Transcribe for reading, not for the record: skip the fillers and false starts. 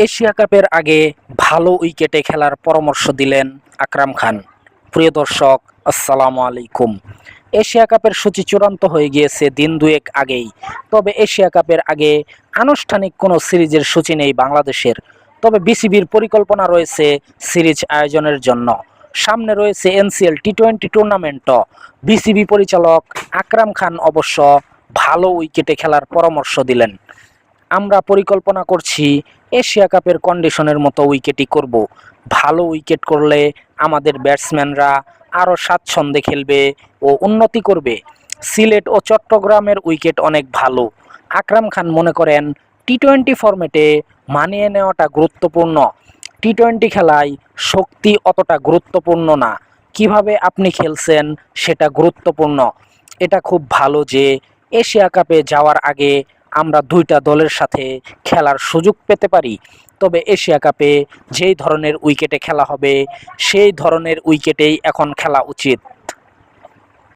Asia কাপের আগে ভালো উইকেটে খেলার পরামর্শ দিলেন আকরাম খান। প্রিয় দর্শক, আসসালামু আলাইকুম। এশিয়া কাপের সূচি চূড়ান্ত হয়ে গিয়েছে দিন দুয়েক আগেই। তবে এশিয়া কাপের আগে আনুষ্ঠানিক কোনো সিরিজের সূচি নেই বাংলাদেশের। তবে বিসিবির পরিকল্পনা রয়েছে সিরিজ আয়োজনের জন্য। সামনে রয়েছে এনসিএল টি-20 টুর্নামেন্টও। বিসিবি পরিচালক আকরাম খান অবশ্য ভালো উইকেটে খেলার পরামর্শ দিলেন। আমরা পরিকল্পনা করছি এশিয়া কাপের কন্ডিশনের মতো উইকেটই করব। ভালো উইকেট করলে আমাদের ব্যাটসম্যানরা আরও স্বাচ্ছন্দ্যে খেলবে ও উন্নতি করবে। সিলেট ও চট্টগ্রামের উইকেট অনেক ভালো। আকরাম খান মনে করেন টি-20 ফরম্যাটে মানিয়ে নেওয়াটা গুরুত্বপূর্ণ। টি-20 খেলায় শক্তি অতটা গুরুত্বপূর্ণ না, কিভাবে আপনি খেলছেন সেটা গুরুত্বপূর্ণ। এটা খুব ভালো যে এশিয়া কাপে যাওয়ার আগে আমরা দুইটা দলের সাথে খেলার সুযোগ পেতে পারি। তবে এশিয়া কাপে যেই ধরনের উইকেটে খেলা হবে সেই ধরনের উইকেটেই এখন খেলা উচিত।